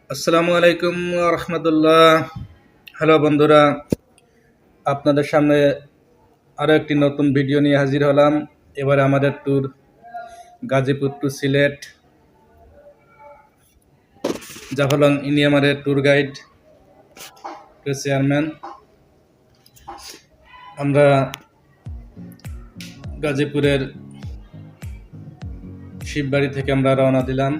আসসালামু আলাইকুম রহমতুল্লাহ। হ্যালো বন্ধুরা, আপনাদের সামনে আরও একটি নতুন ভিডিও নিয়ে হাজির হলাম। এবারে আমাদের ট্যুর গাজীপুর টু সিলেট। জাফলং ইনি আমাদের ট্যুর গাইড, চেয়ারম্যান। আমরা গাজীপুরের শিববাড়ি থেকে আমরা রওনা দিলাম।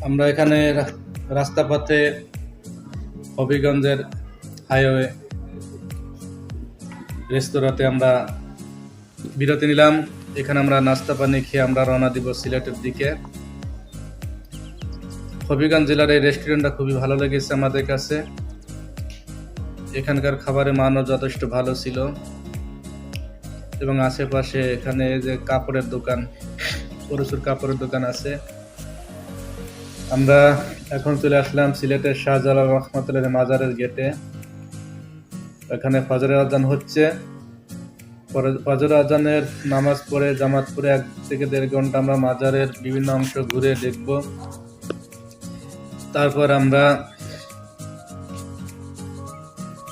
আমরা এখানে রাস্তা পথে হবিগঞ্জের হাইওয়ে রেস্তোরাঁতে আমরা বিরতি নিলাম। এখানে আমরা নাস্তা পানি খেয়ে আমরা রওনা দিব সিলেটের দিকে। হবিগঞ্জ জেলার এই রেস্টুরেন্টটা খুবই ভালো লেগেছে আমাদের কাছে। এখানকার খাবারের মানও যথেষ্ট ভালো ছিল এবং আশেপাশে এখানে যে কাপড়ের দোকান, প্রচুর কাপড়ের দোকান আছে। আমরা এখন চলে আসলাম সিলেটের শাহজালাল রহমতুল্লাহ মাজারের গেটে। এখানে ফজরের আজান হচ্ছে। ফজরের আজানের নামাজ পড়ে জামাত পড়ে 1 থেকে 1.5 ঘন্টা আমরা মাজারের বিভিন্ন অংশ ঘুরে দেখব। তারপর আমরা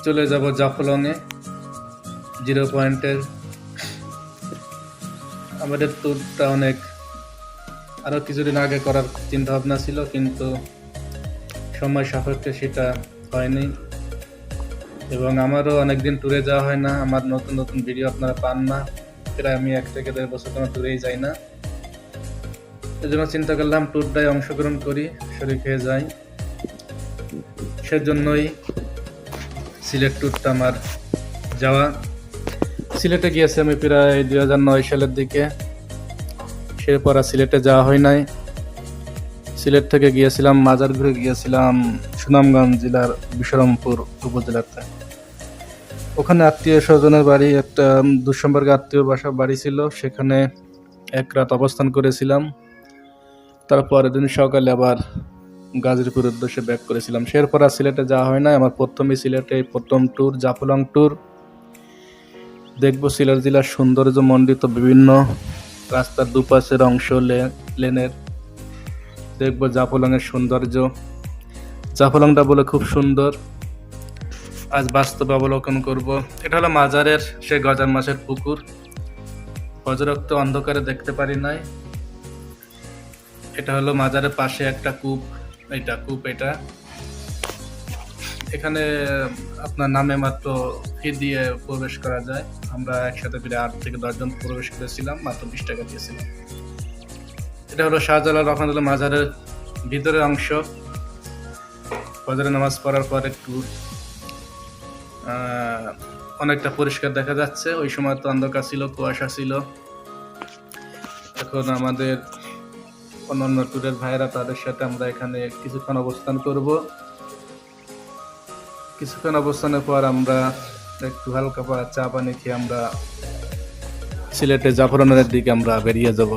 চলে যাব জাফলংয়ে, 0 পয়েন্টের। আমাদের ট্যুরটা আরো কিছুদিন আগে করার চিন্তা ভাবনা ছিল, কিন্তু সময় সাপেক্ষে সেটা হয়নি এবং আমারও অনেকদিন ট্যুরে যাওয়া হয় না। আমার নতুন নতুন ভিডিও আপনারা পান না। প্রায় আমি 1 থেকে 1.5 বছর কোনো ট্যুরেই যাই না। এই জন্য চিন্তা করলাম ট্যুরটায় অংশগ্রহণ করি, শরীর হয়ে যাই। সেজন্যই সিলেট ট্যুরটা আমার যাওয়া। সিলেটে গিয়েছি আমি প্রায় 2009 সালের দিকে। সেরপর আর সিলেটে যাওয়া হয় নাই। সিলেট থেকে গিয়েছিলাম, মাজার ঘুরে গিয়েছিলাম সুনামগঞ্জ জেলার বিশরমপুর উপজেলাতে। ওখানে আত্মীয় স্বজনের বাড়ি, একটা দুঃসম্পর্কে আত্মীয় বাড়ি ছিল। সেখানে 1 রাত অবস্থান করেছিলাম। তারপরের দিন সকালে আবার গাজীপুরের উদ্দেশ্যে ব্যাক করেছিলাম। সেরপর আর সিলেটে যাওয়া হয় না। আমার প্রথমই সিলেটে প্রথম ট্যুর, জাফলং ট্যুর। দেখবো সিলেট জেলার সৌন্দর্য মণ্ডিত বিভিন্ন রাস্তার দুপাশের অংশ লেনের। দেখবো জাফলংয়ের সৌন্দর্য। জাফলংটা বলে খুব সুন্দর, আজ বাস্তবে অবলোকন করব। এটা হলো মাজারের সেই গজার মাছের পুকুর। ফজরক্ত অন্ধকারে দেখতে পারি নাই। এটা হলো মাজারের পাশে একটা কূপ। এটা এখানে আপনার নামে মাত্র ফি দিয়ে প্রবেশ করা যায়। আমরা একসাথে প্রায় 8 থেকে 10 জন প্রবেশ করেছিলাম, মাত্র 20 টাকা দিয়েছিলাম। এটা হলো শাহজালাল রহমতুল্লাহ মাজারের ভিতরের অংশ। ফজরের নামাজ পড়ার পর একটু অনেকটা পরিষ্কার দেখা যাচ্ছে। ওই সময় তো অন্ধকার ছিল, কুয়াশা ছিল। এখন আমাদের অন্যান্য ট্যুরের ভাইয়েরা, তাদের সাথে আমরা এখানে কিছুক্ষণ অবস্থান করব। কিছুক্ষণ অবস্থানের পর আমরা একটু হালকা পাড়া চা পানি খেয়ে আমরা সিলেটে জাফলংয়ের দিকে আমরা বেরিয়ে যাব।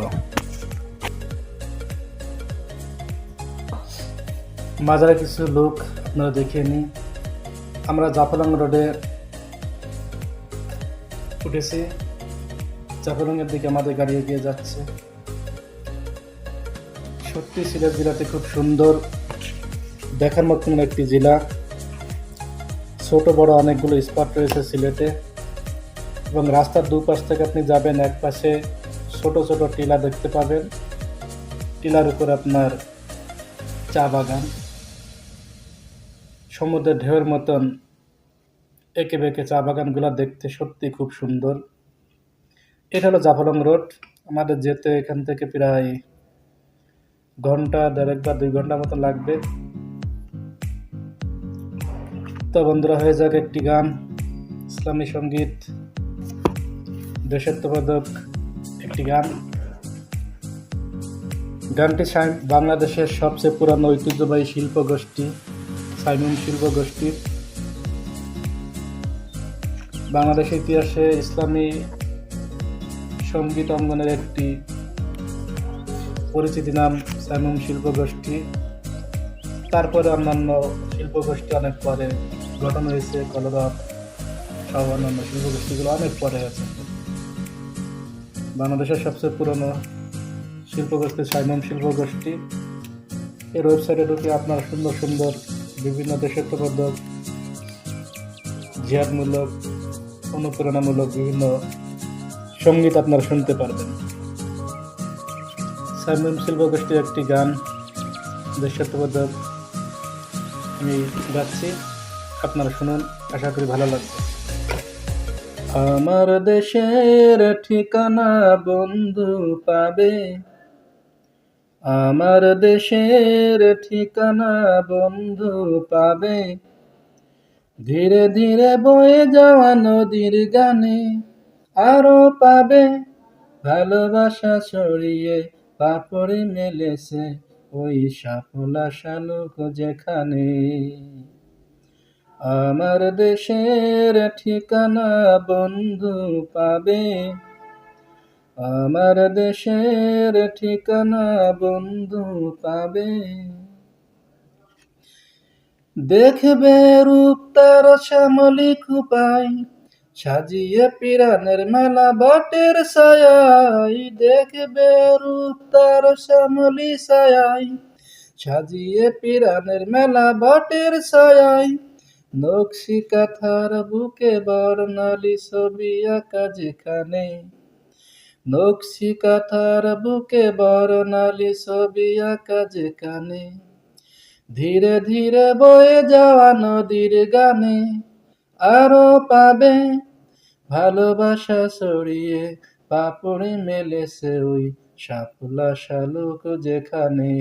মাজারে কিছু লোক আপনারা দেখে নিন। আমরা জাফলং রোডে উঠেছি। জাফলংয়ের দিকে আমাদের গাড়ি এগিয়ে যাচ্ছে। সত্যি সিলেট জেলাটি খুব সুন্দর, দেখার মতন একটি জেলা। ছোট বড় অনেকগুলো স্পট রয়েছে সিলেটে এবং রাস্তার দুপাশ থেকে আপনি যাবেন, এক পাশে ছোট ছোট টিলা দেখতে পাবেন। টিলার উপর আপনার চা বাগান, সমুদ্রের ঢেউয়ের মতন এঁকে বেঁকে চা বাগানগুলো দেখতে সত্যি খুব সুন্দর। এটা হলো জাফলং রোড। আমাদের যেতে এখান থেকে প্রায় 1.5 ঘন্টা বা 2 ঘন্টা মতো লাগবে। তো বন্ধুরা, হয়ে যাক একটি গান, ইসলামী সঙ্গীত, দেশাত্মবোধক একটি গান। গানটি বাংলাদেশের সবচেয়ে পুরানো ঐতিহ্যবাহী শিল্প গোষ্ঠী সাইমন শিল্প গোষ্ঠীর। বাংলাদেশের ইতিহাসে ইসলামী সঙ্গীত অঙ্গনের একটি পরিচিতি নাম সাইমন শিল্প গোষ্ঠী। তারপরে অন্যান্য শিল্প গোষ্ঠী অনেক পরে গঠন হয়েছে, কলরব সহ অন্যান্য শিল্প গোষ্ঠীগুলো অনেক পরে আছে। বাংলাদেশের সবচেয়ে পুরনো শিল্প গোষ্ঠী সাইমন শিল্প গোষ্ঠী। এই ওয়েবসাইটে ঢুকে আপনারা সুন্দর সুন্দর বিভিন্ন দেশাত্মবোধক, জিহাদমূলক, অনুপ্রেরণামূলক বিভিন্ন সঙ্গীত আপনারা শুনতে পারবেন। সাইমন সিলভা গোষ্ঠীর একটি গান দেশাত্মবোধক আমি গাচ্ছি, আপনারা শুনুন, আশা করি ভালো লাগবে। আমার দেশের ঠিকানা বন্ধু পাবে, আমার দেশের ঠিকানা বন্ধু পাবে, ধীরে ধীরে বয়ে যাওয়া নদীর গানে। আরো পাবে ভালোবাসা ছড়িয়ে, পাপড়ে মেলেছে ওই শাপলা শালুক যেখানে। আমার দেশের ঠিকানা বন্ধু পাবে, আমার দেশের ঠিকানা বন্ধু পাবে। দেখবে রূপ তার শ্যামলি খুপাই, সাজিয়ে পিরানের মেলা বটের ছায়াই। দেখবে রূপ তার শ্যামলি ছায়াই, সাজিয়ে পিরানের মেলা বটের ছায়াই। নকশি কাঁথার বুকে বর্ণালী ছবি আঁকা যেখানে, নকশি কাঁথার বুকে বর্ণালী ছবি আঁকা যেখানে। ধীরে ধীরে বয়ে যাওয়া নদীর গানে। আরো পাবে ভালোবাসা ছড়িয়ে, পাপড়ে মেলেছে ওই শাপলা শালুক যেখানে।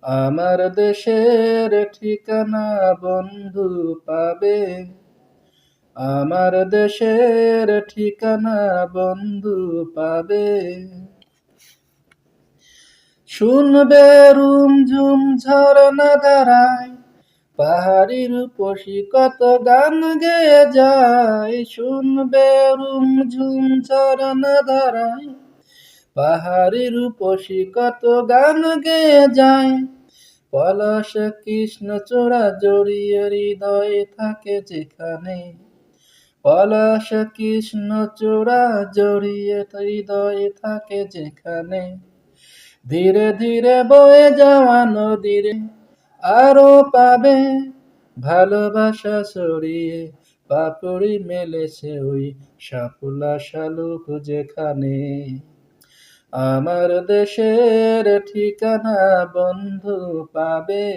আমার দেশের ঠিকানা বন্ধু পাবে, আমার দেশের ঠিকানা বন্ধু পাবে। শুনবে রুমঝুম ঝরনা ধারায়, পাহাড়ি রূপসী কত গান গেয়ে যায়। শুনবে রুমঝুম ঝরনা ধারায়, পাহাড়ি রূপসী কত গান গেয়ে যায়। পলাশ কৃষ্ণচূড়া জড়িয়ে হৃদয়ে থাকে যেখানে, পলাশ কৃষ্ণচূড়া জড়িয়ে হৃদয়ে থাকে যেখানে। ধীরে ধীরে বয়ে যাওয়া নদীর। আরো পাবে ভালোবাসা ছড়িয়ে, পাপড়ি মেলেছে ওই শাপলা শালুক যেখানে। আমার দেশের ঠিকানা বন্ধু পাবে,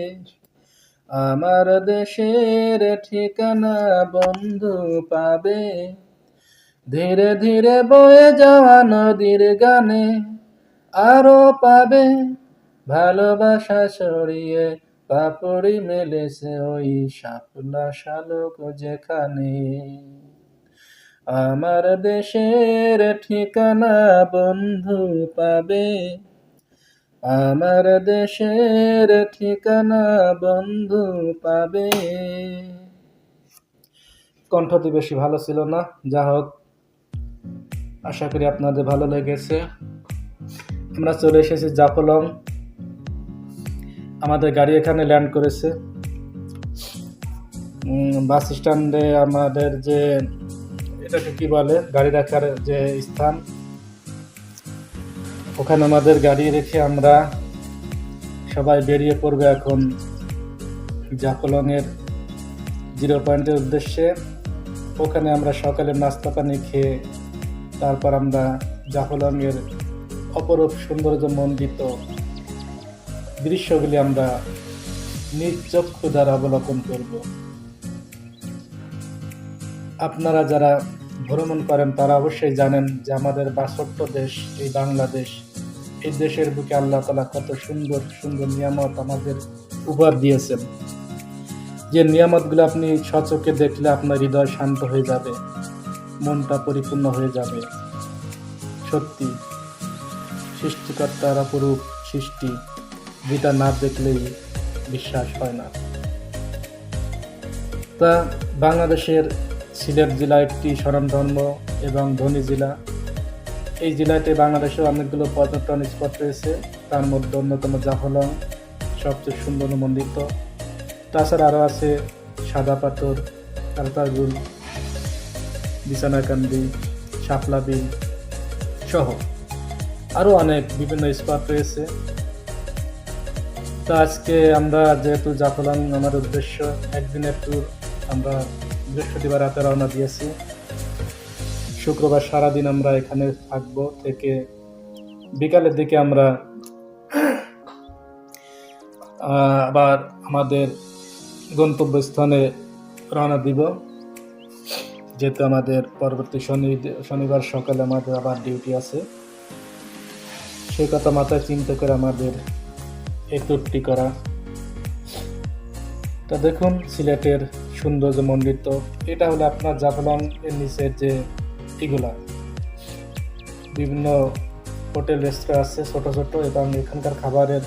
আমার দেশের ঠিকানা বন্ধু পাবে। ধীরে ধীরে বয়ে যাওয়া নদীর গানে। আরো পাবে ভালোবাসা ছড়িয়ে, পাপড়ি মেলেছে ওই শাপলা শালুক যেখানে। আমার দেশের ঠিকানা বন্ধু পাবে, আমার দেশের ঠিকানা বন্ধু পাবে। কণ্ঠটি বেশি ভালো ছিল না, যা হোক আশা করি আপনাদের ভালো লেগেছে। আমরা চলে এসেছি জাফলং, আমাদের গাড়ি এখানে ল্যান্ড করেছে। বাস স্ট্যান্ডে আমাদের যে এটাকে কি বলে গাড়ি রাখার যে স্থান, ওখানে আমাদের গাড়ি রেখে আমরা সবাই বেরিয়ে পড়বে এখন জাফলং এর 0 পয়েন্টের উদ্দেশ্যে। ওখানে আমরা সকালে নাস্তা পানি খেয়ে তারপর আমরা জাফলং এর অপরূপ সৌন্দর্য মণ্ডিত দৃশ্যগুলি আমরা নিজ চক্ষু দ্বারা অবলোকন করব। আপনারা যারা ভ্রমণ করেন তারা অবশ্যই জানেন যে আমাদের 62 দেশ এই বাংলাদেশ, এই দেশের বুকে আল্লাহ তাআলা কত সুন্দর সুন্দর নিয়ামত আমাদের উপহার দিয়েছেন। যে নিয়ামতগুলো আপনি সচক্ষে দেখলে আপনার হৃদয় শান্ত হয়ে যাবে, মনটা পরিপূর্ণ হয়ে যাবে। সত্যি সৃষ্টিকর্তার অপরূপ সৃষ্টি, যেটা না দেখলেই বিশ্বাস হয় না। তা বাংলাদেশের সিলেট জেলা একটি স্বনামধন্য এবং ধনী জেলা। এই জেলাতে বাংলাদেশের অনেকগুলো পর্যটন স্পট রয়েছে, তার মধ্যে অন্যতম জাফলং সবচেয়ে সুন্দর মণ্ডিত। তাছাড়া আরও আছে সাদা পাথর, কালতাগুল, বিছানাকান্দি, শাপলা বিল সহ আরও অনেক বিভিন্ন স্পট রয়েছে। তো আজকে আমরা যেহেতু জাফলং আমার উদ্দেশ্য একদিনের ট্যুর, আমরা বৃহস্পতিবার রাতে রওনা দিয়েছি। শুক্রবার সারাদিন আমরা এখানে থাকবো, থেকে বিকালের দিকে আমরা আবার আমাদের গন্তব্যস্থানে রওনা দিব, যেহেতু আমাদের পরবর্তী শনিবার সকালে আমাদের আবার ডিউটি আছে। সেই কথা মাথায় চিন্তা করে আমাদের এই ট্যুরটি করা। তা দেখুন সিলেটের সৌন্দর্য মণ্ডিত। এটা হলো আপনার জাফলং এর নিচে যে এগুলা বিভিন্ন হোটেল রেস্তোরাঁ আছে ছোট ছোট, এবং এখানকার খাবারের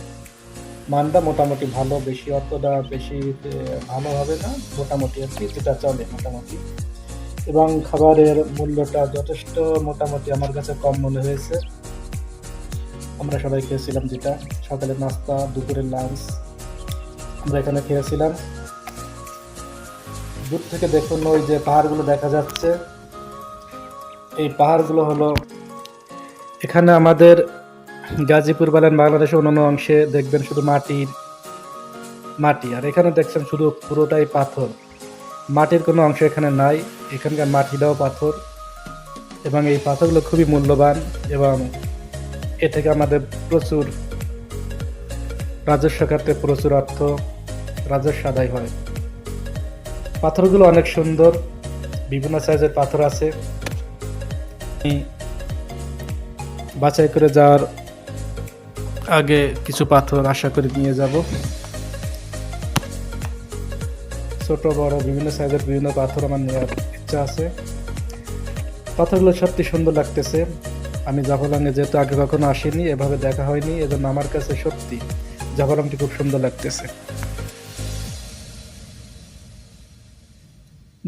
মানটা মোটামুটি ভালো, বেশি অতটা বেশি ভালো হবে না, মোটামুটি আর কি, যেটা চলে মোটামুটি। এবং খাবারের মূল্যটা যথেষ্ট মোটামুটি আমার কাছে কম মনে হয়েছে। আমরা সবাই খেয়েছিলাম, যেটা সকালের নাস্তা, দুপুরের লাঞ্চ আমরা এখানে খেয়েছিলাম। দূর থেকে দেখুন ওই যে পাহাড়গুলো দেখা যাচ্ছে, এই পাহাড়গুলো হলো এখানে আমাদের গাজীপুর বলেন বাংলাদেশের অন্যান্য অংশে দেখবেন শুধু মাটি, আর এখানে দেখছেন শুধু পুরোটাই পাথর। মাটির কোনো অংশ এখানে নাই, এখানকার মাটিটাও পাথর, এবং এই পাথরগুলো খুবই মূল্যবান, এবং এ থেকে আমাদের প্রচুর রাজস্ব খাতে প্রচুর অর্থ রাজস্ব আদায় হয়। পাথরগুলো অনেক সুন্দর, বিভিন্ন সাইজের পাথর আছে। বাছাই করে যাওয়ার আগে কিছু পাথর আশা করে নিয়ে যাব। ছোট বড় বিভিন্ন সাইজের বিভিন্ন পাথর আমার নেওয়ার ইচ্ছা আছে। পাথরগুলো সত্যি সুন্দর লাগতেছে। আমি জাফলংয়ে যেহেতু আগে কখনো আসিনি, এভাবে দেখা হয়নি, এজন্য আমার কাছে সত্যি জাফলংটি খুব সুন্দর লাগতেছে।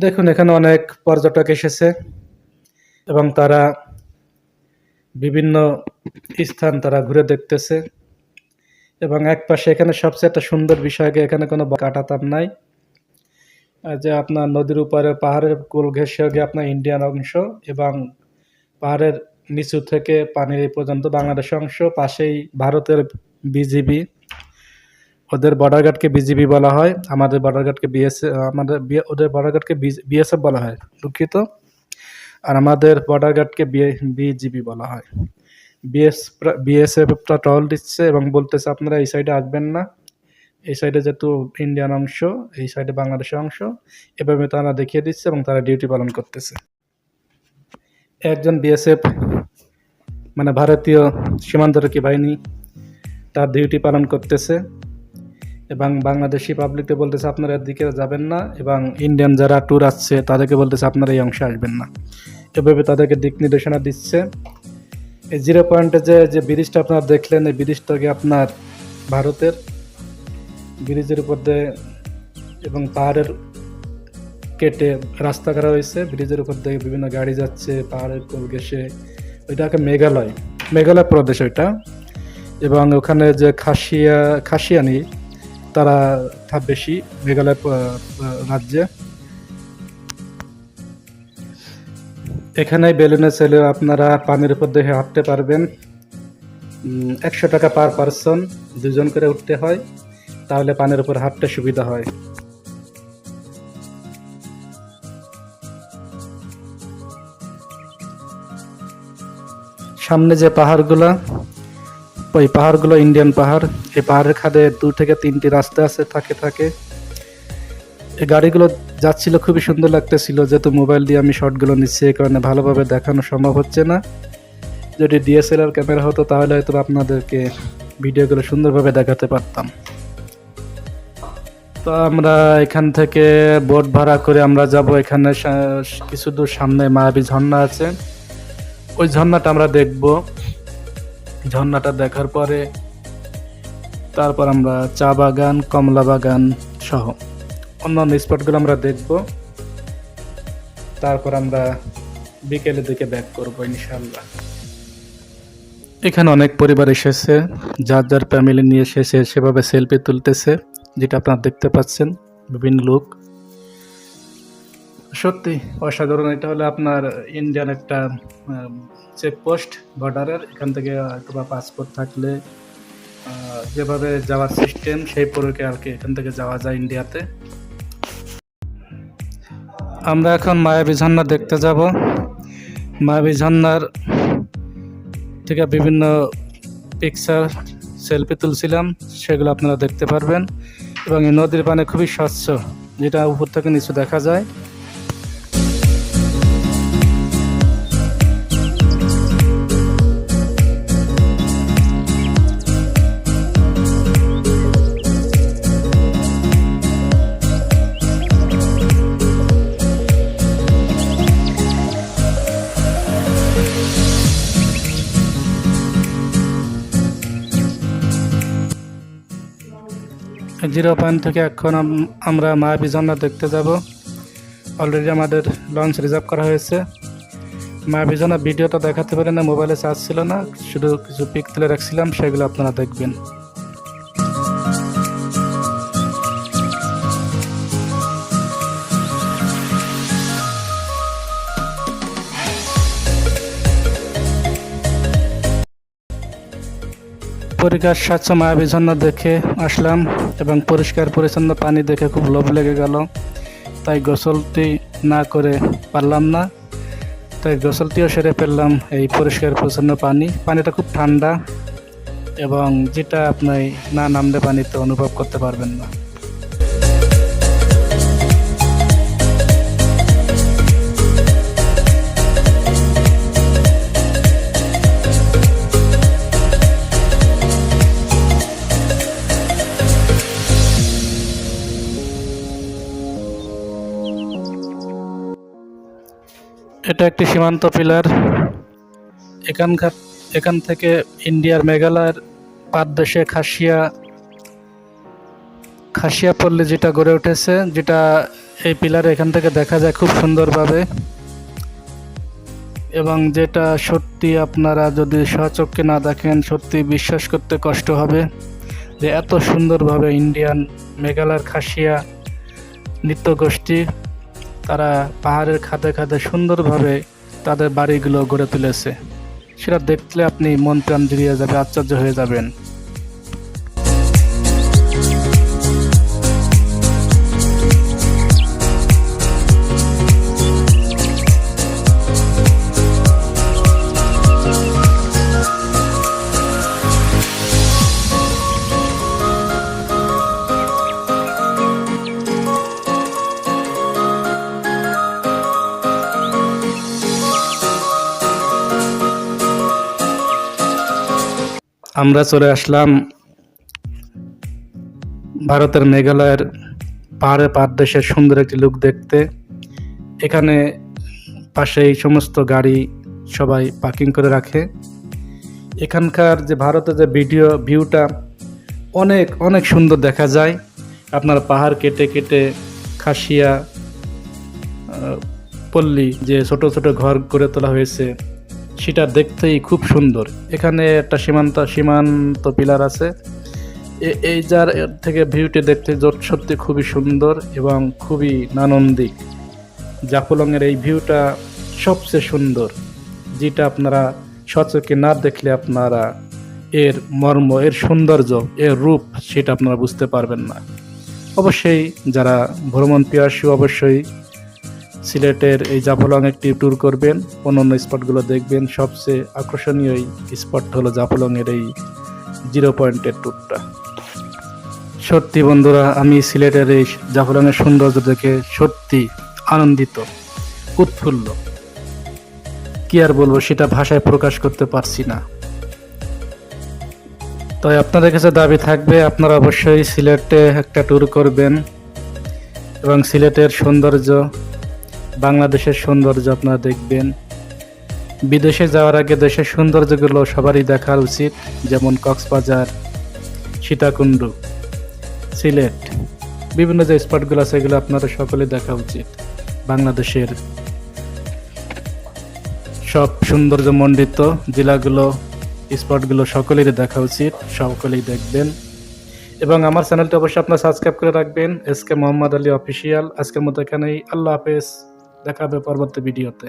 দেখুন এখানে অনেক পর্যটক এসেছে, এবং তারা বিভিন্ন স্থান তারা ঘুরে দেখতেছে। এবং এক পাশে এখানে সবচেয়ে একটা সুন্দর বিষয়, এখানে কোনো কাঁটাতার নাই, যে আপনার নদীর উপরে পাহাড়ের কোল ঘেঁষে গিয়ে আপনার ইন্ডিয়ান অংশ, এবং পাহাড়ের নিচু থেকে পানির এই পর্যন্ত বাংলাদেশ অংশ, পাশেই ভারতের বিজিবি, ওদের বর্ডার গার্ডকে বিজিবি বলা হয়, আমাদের বর্ডার গার্ডকে ওদের বর্ডার গার্ডকে বিএসএফ বলা হয়, দুঃখিত। আর আমাদের বর্ডার গার্ডকে বিজিবি বলা হয়। বিএসএফটা টহল দিচ্ছে এবং বলতেছে আপনারা এই সাইডে আসবেন না, এই সাইডে যেহেতু ইন্ডিয়ান অংশ, এই সাইডে বাংলাদেশের অংশ, এভাবে তারা দেখিয়ে দিচ্ছে এবং তারা ডিউটি পালন করতেছে। একজন বিএসএফ মানে ভারতীয় সীমান্তরক্ষী বাহিনী তার ডিউটি পালন করতেছে, এবং বাংলাদেশি পাবলিককে বলতেছে আপনারা এর দিকে যাবেন না, এবং ইন্ডিয়ান যারা ট্যুর আসছে তাদেরকে বলতেছে আপনারা এই অংশে আসবেন না, এভাবে তাদেরকে দিক নির্দেশনা দিচ্ছে। এই 0 পয়েন্টে যে ব্রিজটা আপনারা দেখলেন, এই ব্রিজটাকে আপনার ভারতের, ব্রিজের উপর দিয়ে এবং পাহাড়ের কেটে রাস্তা করা হয়েছে, ব্রিজের উপর দিয়ে বিভিন্ন গাড়ি যাচ্ছে পাহাড়ের কোল ঘেঁষে। ওইটাকে মেঘালয় প্রদেশ ওইটা, এবং ওখানে যে খাসিয়ানি তারা বেশি মেঘালয় রাজ্যে। এখানে বেলুনে ছেলে আপনারা পানির উপর দিয়ে হাঁটতে পারবেন। 100 টাকা পার পারসন, 2 জন করে উঠতে হয়, তাহলে পানির উপর হাঁটতে সুবিধা হয়। সামনে যে পাহাড়গুলো, ওই পাহাড়গুলো ইন্ডিয়ান পাহাড়। এই পাহাড়ের খাদে 2 থেকে 3টি রাস্তা আছে থাকে। এই গাড়িগুলো যাচ্ছিল, খুবই সুন্দর লাগতেছিল, যেহেতু মোবাইল দিয়ে আমি শর্টগুলো নিচ্ছি, এই কারণে ভালোভাবে দেখানো সম্ভব হচ্ছে না। যদি ডিএসএলআর ক্যামেরা হতো তাহলে হয়তো আপনাদেরকে ভিডিওগুলো সুন্দরভাবে দেখাতে পারতাম। তো আমরা এখান থেকে বোট ভাড়া করে আমরা যাব, এখানে কিছু দূর সামনে মায়াবী ঝর্ণা আছে, ওই ঝর্ণাটা আমরা দেখব। ঝর্ণাটা দেখার পরে তারপর আমরা চা বাগান, কমলা বাগান সহ অন্যান্য স্পটগুলো আমরা দেখব। তারপর আমরা বিকেলের দিকে ব্যাক করবো ইনশাল্লাহ। এখানে অনেক পরিবার এসেছে, যার ফ্যামিলি নিয়ে এসেছে, সেভাবে সেলফি তুলতেছে, যেটা আপনারা দেখতে পাচ্ছেন বিভিন্ন লোক। সত্যি অসাধারণ। এটা হলো আপনার ইন্ডিয়ান একটা চেকপোস্ট বর্ডারের, এখান থেকে হয়তো বা পাসপোর্ট থাকলে যেভাবে যাওয়ার সিস্টেম সেই পরকে আর কি এখান থেকে যাওয়া যায় ইন্ডিয়াতে। আমরা এখন মায়াবী ঝর্ণা দেখতে যাব। মায়াবী ঝর্ণার থেকে বিভিন্ন পিকচার সেলফি তুলছিলাম, সেগুলো আপনারা দেখতে পারবেন। এবং এই নদীর পানি খুবই স্বচ্ছ, যেটা উপর থেকে নিচে দেখা যায়। জিরো পয়েন্ট থেকে এখন আমরা মায়াবী ঝর্ণা দেখতে যাব। অলরেডি আমাদের লঞ্চ রিজার্ভ করা হয়েছে। মায়াবী ঝর্ণা ভিডিওটা দেখাতে পারি না, মোবাইলে চার্জ ছিল না, শুধু কিছু পিক তুলে রাখছিলাম, সেগুলো আপনারা দেখবেন। পরিষ্কার স্বচ্ছ মায়াবী ঝর্ণা দেখে আসলাম এবং পরিষ্কার পরিচ্ছন্ন পানি দেখে খুব লোভ লেগে গেল, তাই গোসলটি না করে পারলাম না, তাই গোসলটিও সেরে ফেললাম এই পরিষ্কার পরিচ্ছন্ন পানিটা খুব ঠান্ডা এবং যেটা আপনি না নামলে পানিতে অনুভব করতে পারবেন না। এটা একটি সীমান্ত পিলার। এখান থেকে ইন্ডিয়ার মেঘালয়ের পাদদেশে খাসিয়া পল্লী যেটা গড়ে উঠেছে, যেটা এই পিলারে এখান থেকে দেখা যায় খুব সুন্দরভাবে, এবং যেটা সত্যি আপনারা যদি স্বচক্ষে না দেখেন সত্যি বিশ্বাস করতে কষ্ট হবে যে এত সুন্দরভাবে ইন্ডিয়ান মেঘালয়ের খাসিয়া নৃত্যগোষ্ঠী তারা পাহাড়ের খাদে খাদে সুন্দরভাবে তাদের বাড়িগুলো গড়ে তুলেছে। সেটা দেখলে আপনি মন প্রাণ জুড়িয়ে যাবে, আশ্চর্য হয়ে যাবেন। আমরা চলে আসলাম ভারতের মেঘালয়ের পাহাড়ের পাদদেশের সুন্দর একটি লুক দেখতে। এখানে পাশে এই সমস্ত গাড়ি সবাই পার্কিং করে রাখে। এখানকার যে ভারতের যে ভিউটা অনেক অনেক সুন্দর দেখা যায়। আপনার পাহাড় কেটে কেটে খাসিয়া পল্লী যে ছোট ছোট ঘর গড়ে তোলা হয়েছে, সেটা দেখতেই খুব সুন্দর। এখানে একটা সীমান্ত পিলার আছে, এই যার থেকে ভিউটি দেখতে সত্যি খুবই সুন্দর এবং খুবই নান্দনিক। জাফলংয়ের এই ভিউটা সবচেয়ে সুন্দর, যেটা আপনারা সচক্ষে না দেখলে আপনারা এর মর্ম, এর সৌন্দর্য, এর রূপ সেটা আপনারা বুঝতে পারবেন না। অবশ্যই যারা ভ্রমণ পিয়াসী অবশ্যই সিলেটের এই জাফলং একটি ট্যুর করবেন, অন্যান্য স্পটগুলো দেখবেন। সবচেয়ে আকর্ষণীয় এই স্পট হলো জাফলংয়ের এই 0 পয়েন্টের ট্যুরটা। সত্যি বন্ধুরা, আমি সিলেটের এই জাফলংয়ের সৌন্দর্য দেখে সত্যি আনন্দিত, উৎফুল্ল। কি আর বলবো, সেটা ভাষায় প্রকাশ করতে পারছি না। তাই আপনাদের কাছে দাবি থাকবে, আপনারা অবশ্যই সিলেটে একটা ট্যুর করবেন এবং সিলেটের সৌন্দর্য, বাংলাদেশের সৌন্দর্য আপনারা দেখবেন। বিদেশে যাওয়ার আগে দেশের সৌন্দর্যগুলো সবারই দেখা উচিত, যেমন কক্সবাজার, সীতাকুণ্ড, সিলেট, বিভিন্ন যে স্পটগুলো আছে এগুলো আপনারা সকলে দেখা উচিত। বাংলাদেশের সব সৌন্দর্যমণ্ডিত জেলাগুলো, স্পটগুলো সকলেরই দেখা উচিত, সকলেই দেখবেন। এবং আমার চ্যানেলটি অবশ্যই আপনারা সাবস্ক্রাইব করে রাখবেন, এসকে মোহাম্মদ আলী অফিসিয়াল। আজকের মতো এখানেই, আল্লাহ হাফেজ, দেখা হবে পরবর্তী ভিডিওতে।